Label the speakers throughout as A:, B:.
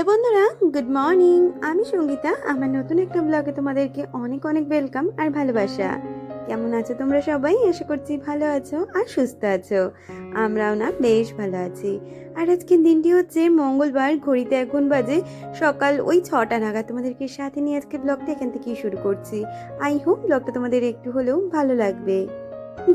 A: Hello বন্ধুরা, good morning. আমি সঙ্গীতা। আমার নতুন একটা ব্লগে তোমাদেরকে অনেক অনেক ওয়েলকাম আর ভালোবাসা। কেমন আছো তোমরা সবাই? আশা করছি ভালো আছো আর সুস্থ আছো। আমরাও না বেশ ভালো আছি। আর আজকের দিনটি হচ্ছে মঙ্গলবার। ঘড়িতে এখন বাজে সকাল ওই 6টা নাগাদ। তোমাদেরকে সাথে নিয়ে আজকে ব্লগটা এখান থেকেই শুরু করছি। আই হোপ ব্লগটা তোমাদের একটু হলেও ভালো লাগবে।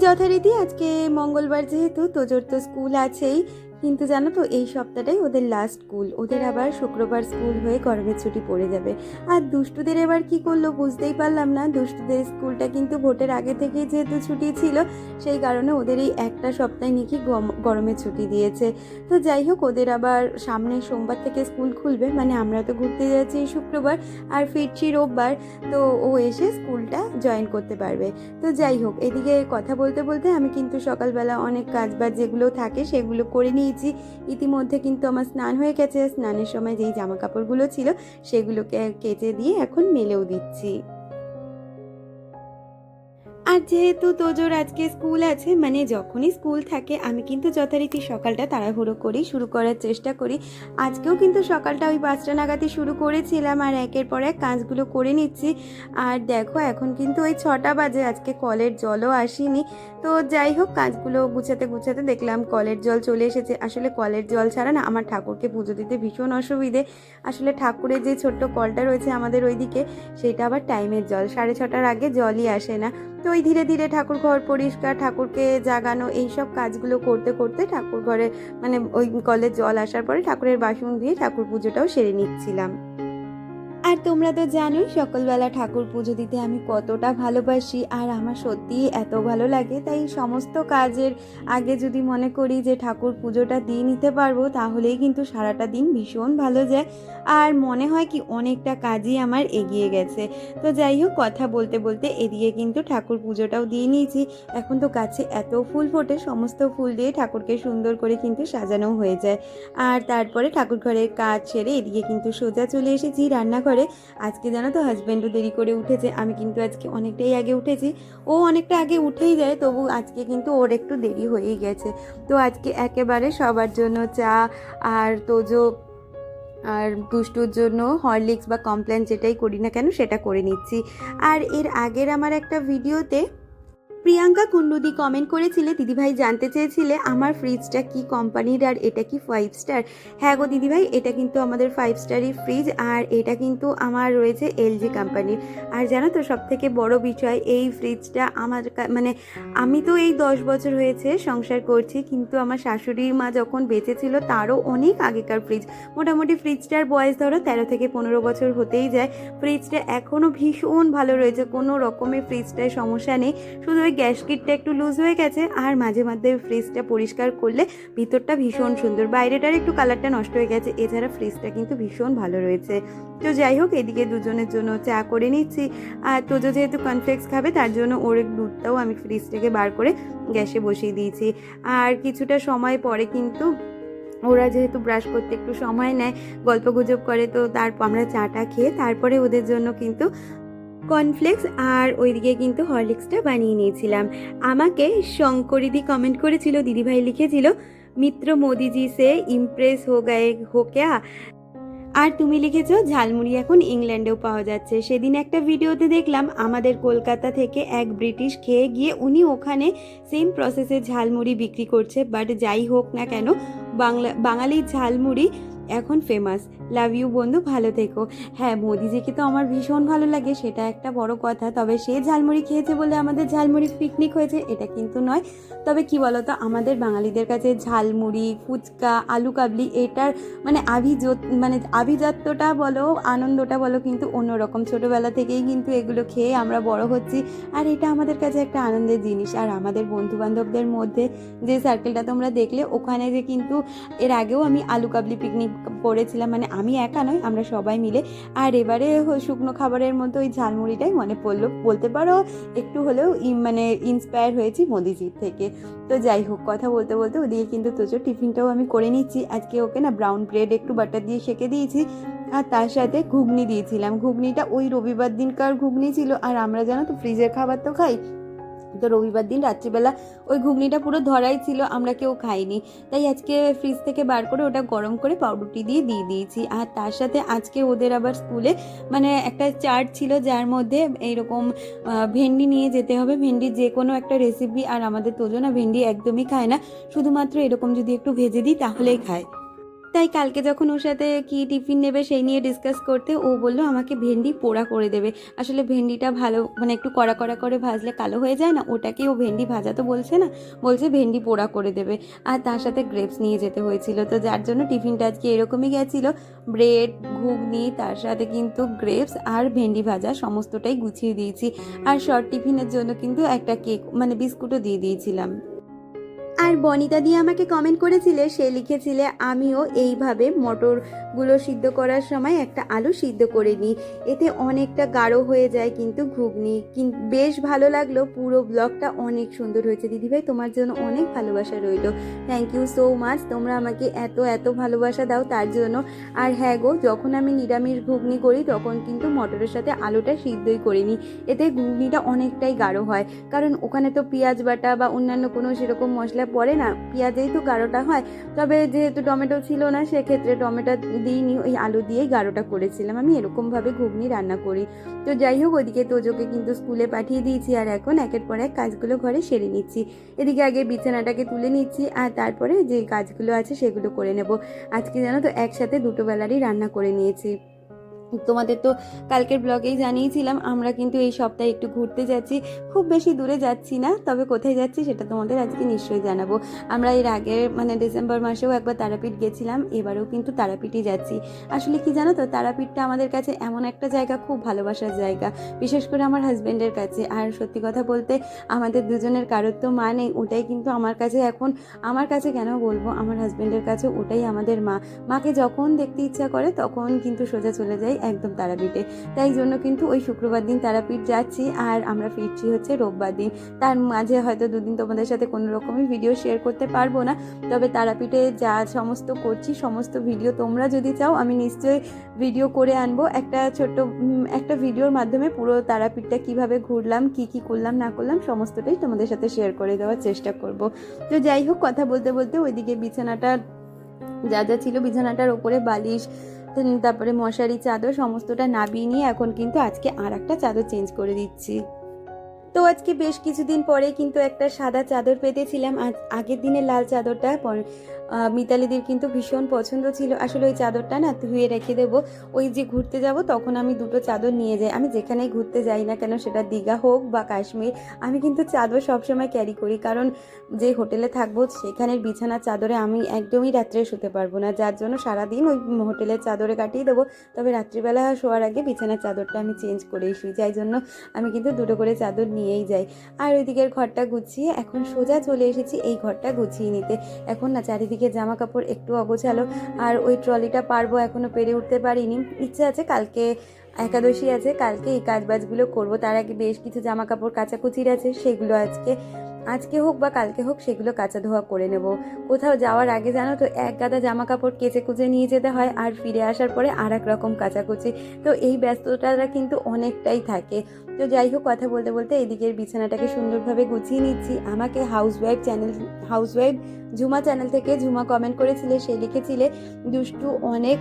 A: যথারীতি আজকে মঙ্গলবার, যেহেতু তোজোর তো স্কুল আছেই, কিন্তু জানো তো এই সপ্তাহটাই ওদের লাস্ট স্কুল। ওদের আবার শুক্রবার স্কুল হয়ে গরমের ছুটি পড়ে যাবে। আর দুষ্টুদের এবার কি করলো বুঝতেই পারলাম না। দুষ্টুদের স্কুলটা কিন্তু ভোটের আগে থেকেই যেহেতু ছুটি ছিল, সেই কারণে ওদের এই একটা সপ্তাহে নাকি গরমের ছুটি দিয়েছে। তো যাই হোক, ওদের আবার সামনে সোমবার থেকে স্কুল খুলবে, মানে আমরা তো ঘুরতে যাচ্ছি এই শুক্রবার আর ফিরছি রোববার। তো ও এসে স্কুলটা জয়েন করতে পারবে। তো যাই হোক, এদিকে কথা বলতে বলতে আমি কিন্তু সকালবেলা অনেক কাজবাজ যেগুলো থাকে সেগুলো করে নিয়েছি। ইতিমধ্যে কিন্তু আমার স্নান হয়ে গেছে। স্নানের সময় যেই জামা কাপড়গুলো ছিল সেগুলোকে কেচে দিয়ে এখন মেলেও দিচ্ছি। আর যেহেতু তোজোর আজকে স্কুল আছে, মানে যখনই স্কুল থাকে আমি কিন্তু যথারীতি সকালটা তাড়াহুড়ো করেই শুরু করার চেষ্টা করি। আজকেও কিন্তু সকালটা ওই 5টা নাগাদই শুরু করেছিলাম আর একের পর এক কাজগুলো করে নিচ্ছি। আর দেখো এখন কিন্তু ওই 6টা বাজে, আজকে কলের জলও আসেনি। তো যাই হোক, কাজগুলো গুছাতে গুছাতে দেখলাম কলের জল চলে এসেছে। আসলে কলের জল ছাড়া না আমার ঠাকুরকে পুজো দিতে ভীষণ অসুবিধে। আসলে ঠাকুরের যে ছোট্ট কলটা রয়েছে আমাদের ওইদিকে, সেটা আবার টাইমের জল, 6:30টার আগে জলই আসে না। তো ওই ধীরে ধীরে ঠাকুর ঘর পরিষ্কার, ঠাকুরকে জাগানো, এইসব কাজগুলো করতে করতে ঠাকুর ঘরে মানে ওই কলের জল আসার পরে ঠাকুরের বাসন দিয়ে ঠাকুর পুজোটাও সেরে নিচ্ছিলাম। আর তোমরা তো জানোই সকালবেলা ঠাকুর পুজো দিতে আমি কতটা ভালোবাসি, আর আমার সত্যিই এত ভালো লাগে। তাই সমস্ত কাজের আগে যদি মনে করি যে ঠাকুর পুজোটা দিয়ে নিতে পারবো, তাহলেই কিন্তু সারাটা দিন ভীষণ ভালো যায়। আর মনে হয় কি অনেকটা কাজই আমার এগিয়ে গেছে। তো যাই হোক, কথা বলতে বলতে এদিকে কিন্তু ঠাকুর পুজোটাও দিয়ে নিয়েছি। এখন তো গাছে এত ফুল ফোটে, সমস্ত ফুল দিয়ে ঠাকুরকে সুন্দর করে কিন্তু সাজানো হয়ে যায়। আর তারপরে ঠাকুর ঘরের কাজ সেরে এদিকে কিন্তু সোজা চলে এসেছি রান্নাঘরে। আজকে জানো তো হাজব্যান্ডও দেরি করে উঠেছে, আমি কিন্তু আজকে অনেকটাই আগে উঠেছি। ও অনেকটা আগে উঠেই যায়, তবু আজকে কিন্তু ওর একটু দেরি হয়েই গেছে। তো আজকে একেবারে সবার জন্য চা, আর তোজো আর দুষ্টুর জন্য হরলিক্স বা কমপ্ল্যান যেটাই করি না কেন সেটা করে নিচ্ছি। আর এর আগের আমার একটা ভিডিওতে প্রিয়াঙ্কা কুন্ডুদি কমেন্ট করেছিলে, দিদিভাই জানতে চেয়েছিলে আমার ফ্রিজটা কি কোম্পানির আর এটা কি 5 স্টার। হ্যাঁ গো দিদিভাই, এটা কিন্তু আমাদের 5 স্টারই ফ্রিজ, আর এটা কিন্তু আমার রয়েছে এলজি কোম্পানির। আর জানো তো সব থেকে বড় বিষয়, এই ফ্রিজটা আমার মানে আমি তো এই 10 বছর হয়েছে সংসার করছি, কিন্তু আমার শাশুড়ি মা যখন বেঁচে ছিল তারও অনেক আগেকার ফ্রিজ। মোটামুটি ফ্রিজটার বয়স ধরো 13 থেকে 15 বছর হতেই যায়। ফ্রিজটা এখনও ভীষণ ভালো রয়েছে, কোনো রকমের ফ্রিজটায় সমস্যা নেই। শুধু ওই গ্যাস কিটটা একটু লুজ হয়ে গেছে, আর মাঝে মাঝে ফ্রিজটা পরিষ্কার করলে ভিতরটা ভীষণ সুন্দর, বাইরেটার একটু কালারটা নষ্ট হয়ে গেছে। এছাড়া ফ্রিজটা কিন্তু ভীষণ ভালো রয়েছে। তো যাই হোক, এদিকে দুজনের জন্য চা করে নিচ্ছি। আর তোজো যেহেতু কর্নফ্লেক্স খাবে, তার জন্য ওর দুধটাও আমি ফ্রিজ থেকে বার করে গ্যাসে বসিয়ে দিয়েছি। আর কিছুটা সময় পরে কিন্তু ওরা যেহেতু ব্রাশ করতে একটু সময় নেয়, গল্পগুজব করে, তো তারপর আমরা চাটা খেয়ে তারপরে ওদের জন্য কিন্তু কর্নফ্লেক্স আর ওইদিকে কিন্তু হরলিক্সটা বানিয়ে নিয়েছিলাম। আমাকে শঙ্করিদি কমেন্ট করেছিল, দিদিভাই লিখেছিল, মিত্র মোদিজি সে ইমপ্রেস হো ক্যা। আর তুমি লিখেছো ঝালমুড়ি এখন ইংল্যান্ডেও পাওয়া যাচ্ছে। সেদিন একটা ভিডিওতে দেখলাম আমাদের কলকাতা থেকে এক ব্রিটিশ খেয়ে গিয়ে উনি ওখানে সেম প্রসেসে ঝালমুড়ি বিক্রি করছে। বাট যাই হোক না কেন, বাঙালির ঝালমুড়ি এখন ফেমাস। লাভ ইউ বন্ধু, ভালো থেকো। হ্যাঁ, মোদিজিকে তো আমার ভীষণ ভালো লাগে, সেটা একটা বড় কথা। তবে সে ঝালমুড়ি খেয়েছে বলে আমাদের ঝালমুড়ি পিকনিক হয়েছে এটা কিন্তু নয়। তবে কি বলতো, আমাদের বাঙালিদের কাছে ঝালমুড়ি, ফুচকা, আলু কাবলি এটার মানে আভিজাত্যটা বলো, আনন্দটা বলো কিন্তু অন্যরকম। ছোটোবেলা থেকেই কিন্তু এগুলো খেয়ে আমরা বড় হচ্ছি, আর এটা আমাদের কাছে একটা আনন্দের জিনিস। আর আমাদের বন্ধুবান্ধবদের মধ্যে যে সার্কেলটা তোমরা দেখলে, ওখানে যে কিন্তু এর আগেও আমি আলু কাবলি পিকনিক করেছিলাম, মানে আমি একা নয়, আমরা সবাই মিলে। আর এবারে শুকনো খাবারের মধ্যে ওই ঝালমুড়িটাই মনে পড়লো, বলতে পারো একটু হলেও মানে ইন্সপায়ার হয়েছি মোদিজির থেকে। তো যাই হোক, কথা বলতে বলতে ওদিকে কিন্তু তোজোর টিফিনটাও আমি করে নিচ্ছি। আজকে ওকে না ব্রাউন ব্রেড একটু বাটার দিয়ে সেঁকে দিয়েছি, আর তার সাথে ঘুগনি দিয়েছিলাম। ঘুগনিটা ওই রবিবার দিনকার ঘুগনি ছিল, আর আমরা জানো তো ফ্রিজের খাবার তো খাই, তো রবিবার দিন রাত্রিবেলা ওই ঘুগনিটা পুরো ধরাই ছিল, আমরা কেউ খাইনি, তাই আজকে ফ্রিজ থেকে বার করে ওটা গরম করে পাউরুটি দিয়ে দিয়েছি। আর তার সাথে আজকে ওদের আবার স্কুলে মানে একটা চার্ট ছিল যার মধ্যে এইরকম ভেন্ডি নিয়ে যেতে হবে, ভেন্ডির যে কোনো একটা রেসিপি। আর আমাদের তোজো না ভেন্ডি একদমই খায় না, শুধুমাত্র এরকম যদি একটু ভেজে দিই তাহলেই খায়। তাই কালকে যখন ওর সাথে কি টিফিন নেবে সেই নিয়ে ডিসকাস করতে ও বললো আমাকে ভেন্ডি পোড়া করে দেবে। আসলে ভেন্ডিটা ভালো মানে একটু কড়া কড়া করে ভাজলে কালো হয়ে যায় না, ওটাকে ও ভেন্ডি ভাজা তো বলছে না, বলছে ভেন্ডি পোড়া করে দেবে। আর তার সাথে গ্রেপস নিয়ে যেতে হয়েছিল, তো যার জন্য টিফিনটা আজকে এরকমই গেছিলো, ব্রেড ঘুগনি তার সাথে কিন্তু গ্রেপস আর ভেন্ডি ভাজা সমস্তটাই গুছিয়ে দিয়েছি। আর শর্ট টিফিনের জন্য কিন্তু একটা কেক মানে বিস্কুটও দিয়ে দিয়েছিলাম। আর বনিতা দিয়ে আমাকে কমেন্ট করেছিলে, সে লিখেছিলে আমিও এইভাবে মটরগুলো সিদ্ধ করার সময় একটা আলু সিদ্ধ করে নিই, এতে অনেকটা গাঢ় হয়ে যায় কিন্তু ঘুগনি। বেশ ভালো লাগলো, পুরো ব্লগটা অনেক সুন্দর হয়েছে। দিদিভাই তোমার জন্য অনেক ভালোবাসা রইল, থ্যাংক ইউ সো মাচ, তোমরা আমাকে এত এত ভালোবাসা দাও তার জন্য। আর হ্যাঁ গো, যখন আমি নিরামিষ ঘুগনি করি তখন কিন্তু মটরের সাথে আলুটা সিদ্ধই করে নিই, এতে ঘুগনিটা অনেকটাই গাঢ় হয়, কারণ ওখানে তো পেঁয়াজ বাটা বা অন্যান্য কোনো সেরকম মশলা পড়ে না, পেঁয়াজেই তো গাঢ়টা হয়। তবে যেহেতু টমেটো ছিল না সেক্ষেত্রে টমেটো দিইনি, ওই আলু দিয়েই গাঢ়টা করেছিলাম। আমি এরকমভাবে ঘুগনি রান্না করি। তো যাই হোক, ওদিকে তোজোকে কিন্তু স্কুলে পাঠিয়ে দিয়েছি আর এখন একের পর এক কাজগুলো ঘরে সেরে নিচ্ছি। এদিকে আগে বিছানাটাকে তুলে নিচ্ছি আর তারপরে যে কাজগুলো আছে সেগুলো করে নেব। আজকে জানো তো একসাথে দুটো বেলারই রান্না করে নিয়েছি। তোমাদের তো কালকের ব্লগেই জানিয়েছিলাম আমরা কিন্তু এই সপ্তাহে একটু ঘুরতে যাচ্ছি, খুব বেশি দূরে যাচ্ছি না, তবে কোথায় যাচ্ছি সেটা তোমাদের আজকে নিশ্চয়ই জানাবো। আমরা এর আগের মানে ডিসেম্বর মাসেও একবার তারাপীঠ গেছিলাম, এবারেও কিন্তু তারাপীঠই যাচ্ছি। আসলে কি জানো তো, তারাপীঠটা আমাদের কাছে এমন একটা জায়গা, খুব ভালোবাসার জায়গা, বিশেষ করে আমার হাজব্যান্ডের কাছে। আর সত্যি কথা বলতে আমাদের দুজনের কারোর তো মা নেই, ওটাই কিন্তু আমার কাছে এখন, আমার কাছে কেন বলবো, আমার হাজব্যান্ডের কাছে ওটাই আমাদের মা। মাকে যখন দেখতে ইচ্ছা করে তখন কিন্তু সোজা চলে যাই একদম তারাপীঠে। তাই জন্য কিন্তু ওই শুক্রবার দিন তারাপীঠ যাচ্ছি আর আমরা ফিরছি হচ্ছে রোববার দিন। তার মাঝে হয়তো দুদিন তোমাদের সাথে কোনো রকমই ভিডিও শেয়ার করতে পারবো না, তবে তারাপীঠে যা সমস্ত করছি সমস্ত ভিডিও তোমরা যদি চাও আমি নিশ্চয়ই ভিডিও করে আনবো। একটা ছোট্ট একটা ভিডিওর মাধ্যমে পুরো তারাপীঠটা কিভাবে ঘুরলাম, কি কি করলাম না করলাম সমস্তটাই তোমাদের সাথে শেয়ার করে দেওয়ার চেষ্টা করব। তো যাই হোক, কথা বলতে বলতে ওইদিকে বিছানাটা যা যা ছিল বিছানাটার ওপরে বালিশ, তারপরে মশারি চাদর সমস্তটা নাবিয়ে নিয়ে এখন কিন্তু আজকে আর একটা চাদর চেঞ্জ করে দিচ্ছি। তো আজকে বেশ কিছুদিন পরে কিন্তু একটা সাদা চাদর পেতেছিলাম। আজ আগের দিনের লাল চাদরটা মিতালিদির কিন্তু ভীষণ পছন্দ ছিল। আসলে ওই চাদরটা না ধুয়ে রেখে দেবো, ওই যে ঘুরতে যাব তখন আমি দুটো চাদর নিয়ে যাই। আমি যেখানেই ঘুরতে যাই না কেন, সেটা দীঘা হোক বা কাশ্মীর, আমি কিন্তু চাদর সবসময় ক্যারি করি, কারণ যে হোটেলে থাকবো সেখানের বিছানার চাদরে আমি একদমই রাত্রে শুতে পারবো না, যার জন্য সারাদিন ওই হোটেলের চাদরে কাটিয়ে দেবো। তবে রাত্রিবেলা শোয়ার আগে বিছানার চাদরটা আমি চেঞ্জ করেই শুই, যাই জন্য আমি কিন্তু দুটো করে চাদর নিয়েই যাই। আর ওইদিকের ঘরটা গুছিয়ে এখন সোজা চলে এসেছি এই ঘরটা গুছিয়ে নিতে। এখন না চারিদিকে জামা কাপড় একটু অগোছালো, আর ওই ট্রলিটা পারবো, এখনো পেরে উঠতে পারিনি। ইচ্ছে আছে কালকে একাদশী আছে, কালকে এই কাজবাজগুলো করব। তার আগে বেশ কিছু জামা কাপড় কাচাকুচির আছে, সেগুলো আজকে হোক বা কালকে হোক সেগুলো কাচা ধোয়া করে নেব। কোথাও যাওয়ার আগে জানো তো এক গাদা জামা কাপড় কেচে কুচে নিয়ে যেতে হয়, আর ফিরে আসার পরে আর এক রকম কাচাকুচি, তো এই ব্যস্ততাটা কিন্তু অনেকটাই থাকে। তো যাই হোক, কথা বলতে বলতে এদিকের বিছানাটাকে সুন্দরভাবে গুছিয়ে নিচ্ছি। আমাকে হাউসওয়াইফ ঝুমা চ্যানেল থেকে ঝুমা কমেন্ট করেছিলে, সে লিখেছিলে দুষ্টু অনেক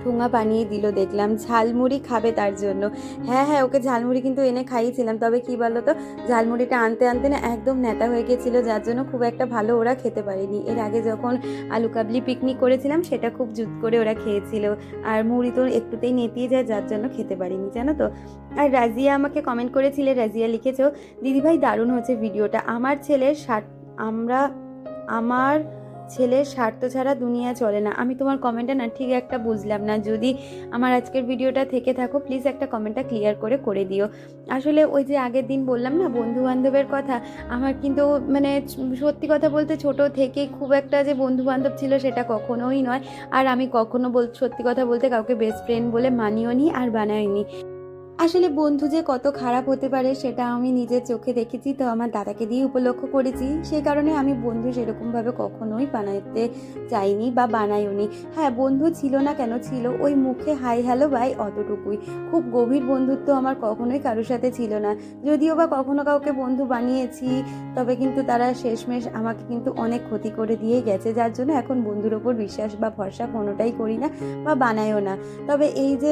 A: ঠোঙা বানিয়ে দিল, দেখলাম ঝালমুড়ি খাবে তার জন্য। হ্যাঁ হ্যাঁ, ওকে ঝালমুড়ি কিন্তু এনে খাইয়েছিলাম, তবে কি বলো তো, ঝালমুড়িটা আনতে আনতে না একদম নেতা হয়ে গেছিলো, যার জন্য খুব একটা ভালো ওরা খেতে পারেনি। এর আগে যখন আলু কাবলি পিকনিক করেছিলাম সেটা খুব জুত করে ওরা খেয়েছিল, আর মুড়ি তো একটুতেই নেতিয়ে যায়, যার জন্য খেতে পারিনি জানো তো। আর রাজিয়া আমাকে কমেন্ট করেছিলে, রাজিয়া লিখেছো দিদিভাই দারুণ হচ্ছে ভিডিওটা, আমার ছেলের স্বার্থ ছাড়া দুনিয়া চলে না। আমি তোমার কমেন্টটা না ঠিক একটা বুঝলাম না, যদি আমার আজকের ভিডিওটা থেকে থাকো প্লিজ একটা কমেন্টটা ক্লিয়ার করে দিও। আসলে ওই যে আগের দিন বললাম না বন্ধু বান্ধবের কথা, আমার কিন্তু মানে সত্যি কথা বলতে ছোট থেকেই খুব একটা যে বন্ধু বান্ধব ছিল সেটা কখনোই নয়। আর আমি কখনো সত্যি কথা বলতে কাউকে বেস্ট ফ্রেন্ড বলে মানিও নি আর বানাইনি। আসলে বন্ধু যে কত খারাপ হতে পারে সেটা আমি নিজের চোখে দেখেছি, তো আমার দাদাকে দিয়ে উপলক্ষ করেছি। সেই কারণে আমি বন্ধু সেরকমভাবে কখনোই বানাতে চাইনি বা বানাইওনি। হ্যাঁ, বন্ধু ছিল না কেন, ছিল, ওই মুখে হাই হ্যালো বাই অতটুকুই। খুব গভীর বন্ধুত্ব আমার কখনোই কারোর সাথে ছিল না। যদিও বা কখনো কাউকে বন্ধু বানিয়েছি, তবে কিন্তু তারা শেষমেশ আমাকে কিন্তু অনেক ক্ষতি করে দিয়ে গেছে, যার জন্য এখন বন্ধুর ওপর বিশ্বাস বা ভরসা কোনোটাই করি না বা বানাইও না। তবে এই যে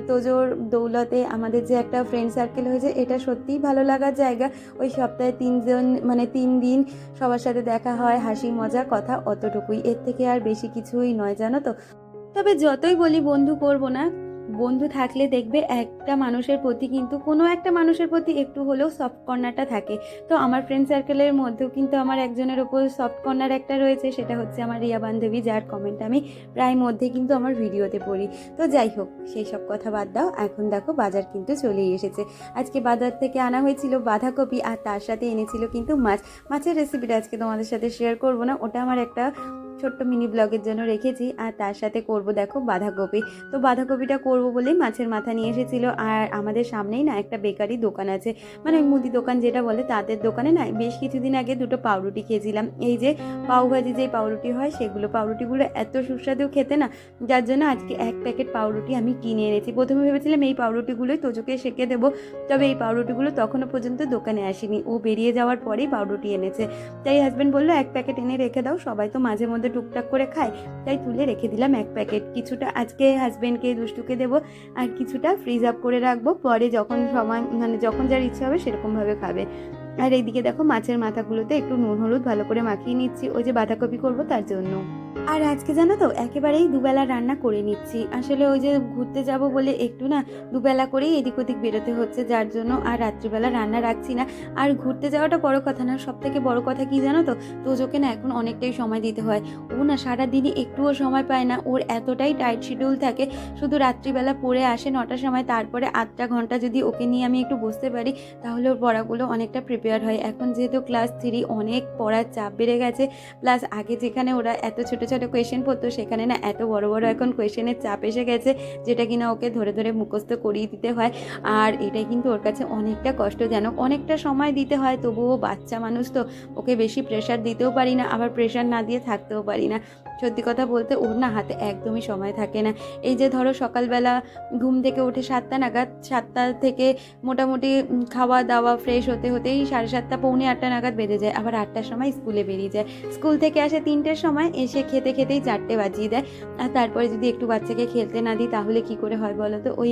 A: তোজোর দৌলতে আমাদের যে একটা ফ্রেন্ড সার্কেল হয়েছে, এটা সত্যিই ভালো লাগার জায়গা। ওই সপ্তাহে 3 জন মানে 3 দিন সবার সাথে দেখা হয়, হাসি মজা কথা, অতটুকুই, এর থেকে আর বেশি কিছুই নয়, জানো তো। তবে যতই বলি বন্ধু করব না, বন্ধু থাকলে দেখবে একটা মানুষের প্রতি কিন্তু কোনো একটা মানুষের প্রতি একটু হলেও সফট কর্নারটা থাকে। তো আমার ফ্রেন্ড সার্কেলের মধ্যেও কিন্তু আমার একজনের ওপর সফট কর্নার একটা রয়েছে, সেটা হচ্ছে আমার রিয়া বান্ধবী, যার কমেন্ট আমি প্রায় মধ্যে কিন্তু আমার ভিডিওতে পড়ি। তো যাই হোক, সেই সব কথা বাদ দাও, এখন দেখো বাজার কিন্তু চলেই এসেছে। আজকে বাজার থেকে আনা হয়েছিল বাঁধাকপি, আর তার সাথে এনেছিল কিন্তু মাছ। মাছের রেসিপিটা আজকে তোমাদের সাথে শেয়ার করব না, ওটা আমার একটা ছোট্ট মিনি ব্লগের জন্য রেখেছি। আর তার সাথে করব দেখো বাঁধাকপি। তো বাঁধাকপিটা করব বলেই মাছের মাথা নিয়ে এসেছিল। আর আমাদের সামনেই না একটা বেকারি দোকান আছে, মানে মুদি দোকান যেটা বলে, তাদের দোকানে না বেশ কিছুদিন আগে 2টো পাউরুটি খেয়েছিলাম। এই যে পাউভাজি যে পাউরুটি হয়, সেগুলো পাউরুটিগুলো এত সুস্বাদু খেতে না, যার জন্য আজকে 1 প্যাকেট পাউরুটি আমি কিনে এনেছি। প্রথমে ভেবেছিলাম এই পাউরুটিগুলোই তোজোকে সেঁকে দেবো, তবে এই পাউরুটিগুলো তখনও পর্যন্ত দোকানে আসেনি, ও বেরিয়ে যাওয়ার পরেই পাউরুটি এনেছে। তাই হাজব্যান্ড বললো 1 প্যাকেট এনে রেখে দাও, সবাই তো মাঝে মধ্যে টুকটাক করে খায়, তাই তুলে রেখে দিলাম 1 প্যাকেট। কিছুটা আজকে হাজব্যান্ডকে দুষ্টুকে দেবো, আর কিছুটা ফ্রিজ আপ করে রাখবো, পরে যখন সময় মানে যখন যার ইচ্ছা হবে সেরকমভাবে খাবে। আর এইদিকে দেখো মাছের মাথাগুলোতে একটু নুন হলুদ ভালো করে মাখিয়ে নিচ্ছি, ওই যে বাঁধাকপি করবো তার জন্য। আর আজকে জানো তো একেবারেই দুবেলা রান্না করে নিচ্ছি। আসলে ওই যে ঘুরতে যাব বলে একটু না দুবেলা করেই এদিক ওদিক বেরোতে হচ্ছে, যার জন্য আর রাত্রিবেলা রান্না রাখছি না। আর ঘুরতে যাওয়াটা বড় কথা না, সব থেকে বড় কথা কি জানো তো, তোজোকে না এখন অনেকটাই সময় দিতে হয়। ও না সারাদিনই একটুও সময় পায় না, ওর এতটাই টাইট শিডিউল থাকে। শুধু রাত্রিবেলা পড়ে আসে 9টার সময়, তারপরে 8টা ঘন্টা যদি ওকে নিয়ে আমি একটু বসতে পারি, তাহলে ওর পড়াগুলো অনেকটা প্রিপেয়ার হয়। এখন যেহেতু ক্লাস 3, অনেক পড়ার চাপ বেড়ে গেছে। প্লাস আগে যেখানে ওরা এত ছোট ছোট কোয়েশ্চেন পড়তো, সেখানে না এত বড় বড় এখন কোয়েশ্চেনের চাপ এসে গেছে, যেটা কিনা ওকে ধরে ধরে মুখস্থ করিয়ে দিতে হয়। আর এটাই কিন্তু ওর কাছে অনেকটা কষ্টজনক, অনেকটা সময় দিতে হয়। তবুও বাচ্চা মানুষ তো, ওকে বেশি প্রেশার দিতেও পারি না, আবার প্রেশার না দিয়ে থাকতেও পারি না। সত্যি কথা বলতে ওর না হাতে একদমই সময় থাকে না। এই যে ধরো সকালবেলা ঘুম থেকে উঠে 7টা নাগাদ, 7টা থেকে মোটামুটি খাওয়া দাওয়া ফ্রেশ হতে হতেই 7:30 পৌনে 8টা নাগাদ বেজে যায়। আবার 8টার সময় স্কুলে বেরিয়ে যায়, স্কুল থেকে আসে 3টের সময়, এসে খেতে খেতেই 4টে বাজিয়ে দেয়। আর তারপরে যদি একটু বাচ্চাকে খেলতে না দিই তাহলে কি করে হয় বলো তো। ওই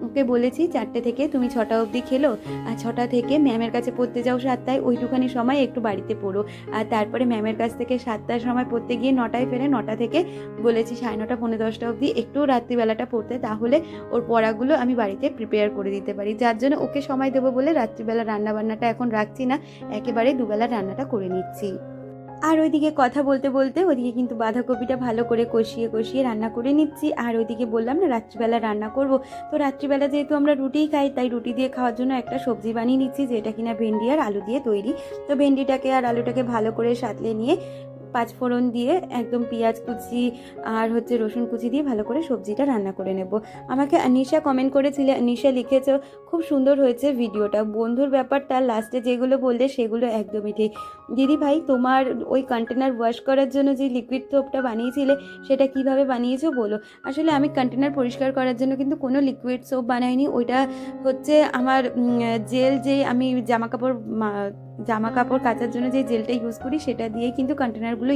A: ওকে বলেছি 4টে থেকে তুমি 6টা অবধি খেলো, আর 6টা থেকে ম্যামের কাছে পড়তে যাও 7টায়, ওইটুখানি সময় একটু বাড়িতে পড়ো। আর তারপরে ম্যামের কাছ থেকে 7টার সময় পড়তে গিয়ে 9টায় ফেরে, 9টা থেকে বলেছি 9:30 পৌনে 10টা অবধি একটু রাত্রিবেলাটা পড়তে, তাহলে ওর পড়াগুলো আমি বাড়িতে প্রিপেয়ার করে দিতে পারি। যার জন্য ওকে সময় দেবো বলে রাত্রিবেলা রান্নাবান্নাটা এখন রাখছি না, একেবারে দুবেলা রান্নাটা করে নিচ্ছি। আর ওইদিকে কথা বলতে বলতে ওইদিকে কিন্তু বাঁধাকপিটা ভালো করে কষিয়ে কষিয়ে রান্না করে নিচ্ছি। আর ওইদিকে বললাম না রাত্রিবেলা রান্না করব, তো রাত্রিবেলা যেহেতু আমরা রুটিই খাই, তাই রুটি দিয়ে খাওয়ার জন্য একটা সবজি বানিয়ে নিচ্ছি, যেটা কিনা ভেন্ডি আর আলু দিয়ে তৈরি। তো ভেন্ডিটাকে আর আলুটাকে ভালো করে সাঁতলে নিয়ে 5 ফোড়ন দিয়ে একদম পেঁয়াজ কুচি আর হচ্ছে রসুন কুচি দিয়ে ভালো করে সবজিটা রান্না করে নেব। আমাকে নিশা কমেন্ট করেছিলে, নিশা লিখেছ খুব সুন্দর হয়েছে ভিডিওটা, বন্ধুর ব্যাপারটা লাস্টে যেগুলো বললে সেগুলো একদমই ঠিক। দিদি ভাই, তোমার ওই কন্টেনার ওয়াশ করার জন্য যে লিকুইড সোপটা বানিয়েছিলে, সেটা কিভাবে বানিয়েছো বলো। আসলে আমি কন্টেনার পরিষ্কার করার জন্য কিন্তু কোনো লিকুইড সোপ বানাইনি, ওইটা হচ্ছে আমার জেল, যে আমি জামা কাপড় কাচার জন্য যে জেলটা ইউজ করি, সেটা দিয়েই কিন্তু কন্টেনারগুলো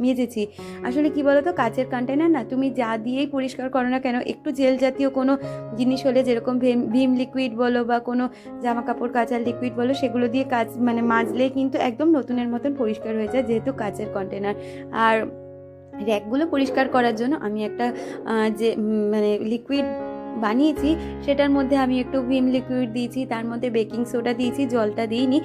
A: মেজেছি। আসলে কি বলো তো, কাচের কন্টেনার না তুমি যা দিয়েই পরিষ্কার করো না কেন, একটু জেল জাতীয় কোনো জিনিস হলে, যেরকম ভিম লিকুইড বলো বা কোনো জামা কাপড় কাচার লিকুইড বলো, সেগুলো দিয়ে মাজলেই কিন্তু একদম নতুনের মতন পরিষ্কার হয়ে যায়, যেহেতু কাচের কন্টেনার। আর র্যাকগুলো পরিষ্কার করার জন্য আমি একটা যে লিকুইড বানিয়েছি, সেটার মধ্যে আমি একটু ভিম লিকুইড দিয়েছি, তার মধ্যে বেকিং সোডা দিয়েছি, জলটা দিইনি।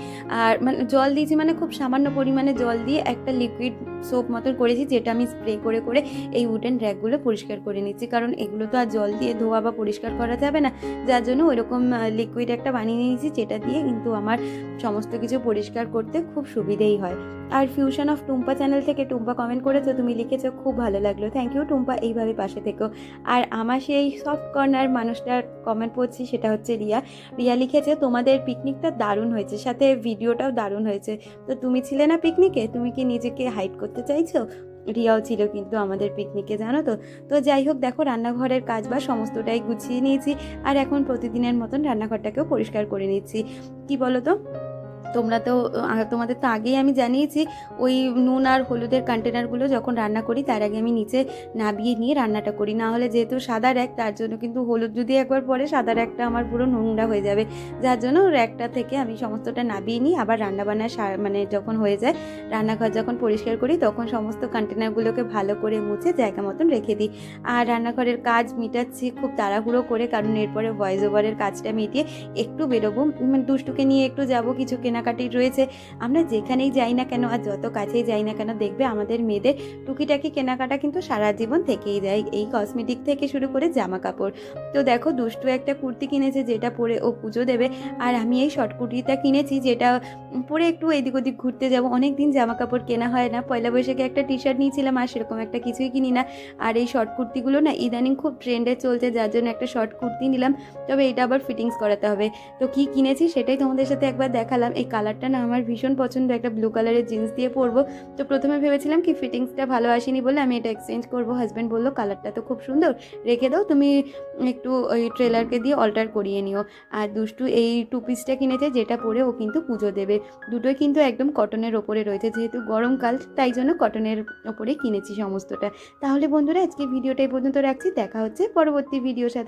A: আর জল দিয়েছি খুব সামান্য পরিমাণে জল দিয়ে একটা লিকুইড সোপ মতন করেছি, যেটা আমি স্প্রে করে করে এই উডেন র্যাকগুলো পরিষ্কার করে নিচ্ছি, কারণ এগুলো তো আর জল দিয়ে ধোয়া বা পরিষ্কার করা যাবে না। যার জন্য ওইরকম লিকুইড একটা বানিয়ে নিয়েছি, যেটা দিয়ে কিন্তু আমার সমস্ত কিছু পরিষ্কার করতে খুব সুবিধেই হয়। আর ফিউশন অফ টুম্পা চ্যানেল থেকে টুম্পা কমেন্ট করেছো, তুমি লিখেছো খুব ভালো লাগলো। থ্যাংক ইউ টুম্পা, এইভাবে পাশে থেকো। আর আমার সেই সফট কর্নার মানুষটার কমেন্ট পড়ছি, সেটা হচ্ছে রিয়া। রিয়া লিখেছে তোমাদের পিকনিকটা দারুণ হয়েছে, সাথে ভিডিওটাও দারুণ হয়েছে। তো তুমি ছিলে না পিকনিকে, তুমি কি নিজেকে হাইড করতে চাইছো? রিয়াও ছিল কিন্তু আমাদের পিকনিকে, জানো তো। তো যাই হোক, দেখো রান্নাঘরের কাজ বা সমস্তটাই গুছিয়ে নিয়েছি, আর এখন প্রতিদিনের মতন রান্নাঘরটাকেও পরিষ্কার করে নিচ্ছি। কি বলো তো, তোমরা তো তোমাদের তো আগেই আমি জানিয়েছি, ওই নুন আর হলুদের কন্টেনারগুলো যখন রান্না করি তার আগে আমি নিচে নাবিয়ে নিয়ে রান্নাটা করি, না হলে যেহেতু সাদা র্যাক, তার জন্য কিন্তু হলুদ যদি একবার পরে সাদা র্যাকটা আমার পুরো নোংরা হয়ে যাবে, যার জন্য র্যাকটা থেকে আমি সমস্তটা নাবিয়ে নিই। আবার রান্নাবান্না মানে যখন হয়ে যায়, রান্নাঘর যখন পরিষ্কার করি, তখন সমস্ত কন্টেনারগুলোকে ভালো করে মুছে জায়গা মতন রেখে দিই। আর রান্নাঘরের কাজ মিটাচ্ছি খুব তাড়াহুড়ো করে, কারণ এরপরে ভয়েস ওভারের কাজটা মিটিয়ে একটু বেরোবো, মানে দুষ্টুকে নিয়ে একটু যাব, কিছু কেনাকাটি রয়েছে। আমরা যেখানেই যাই না কেন আর যত কাছেই যাই না কেন, দেখবে আমাদের মেয়েদের টুকিটাকি কেনাকাটা কিন্তু সারা জীবন থেকেই যায়, এই কসমেটিক থেকে শুরু করে জামা কাপড়। তো দেখো, দুষ্টু একটা কুর্তি কিনেছে যেটা পরে ও পুজো দেবে, আর আমি এই শর্ট কুর্তিটা কিনেছি যেটা পরে একটু এদিক ওদিক ঘুরতে যাব। অনেক দিন জামা কাপড় কেনা হয় না, পয়লা বৈশাখে একটা টি শার্ট নিয়েছিলাম, আর সেরকম একটা কিছুই কিনি না। আর এই শর্ট কুর্তিগুলো না ইদানিং খুব ট্রেন্ডে চলছে, যার জন্য একটা শর্ট কুর্তি নিলাম, তবে এটা আবার ফিটিংস করাতে হবে। তো কি কিনেছি সেটাই তোমাদের সাথে একবার দেখালাম। এই কালারটা না আমার ভীষণ পছন্দ, একটা ব্লু কালারের জিন্স দিয়ে পরবো। তো প্রথমে ভেবেছিলাম কি ফিটিংসটা ভালো আসেনি বলে আমি এটা এক্সচেঞ্জ করবো, হাজব্যান্ড বললো কালারটা তো খুব সুন্দর, রেখে দাও, তুমি একটু ওই ট্রেলারকে দিয়ে অল্টার করিয়ে নিও। আর দুষ্টু এই টু পিসটা কিনেছে যেটা পরে ও কিন্তু পুজো দেবে। দুটোই কিন্তু একদম কটনের ওপরে রয়েছে, যেহেতু গরমকাল তাই জন্য কটনের ওপরেই কিনেছি সমস্তটা। তাহলে বন্ধুরা, আজকে ভিডিওটা এই পর্যন্ত রাখছি, দেখা হচ্ছে পরবর্তী ভিডিওর সাথে।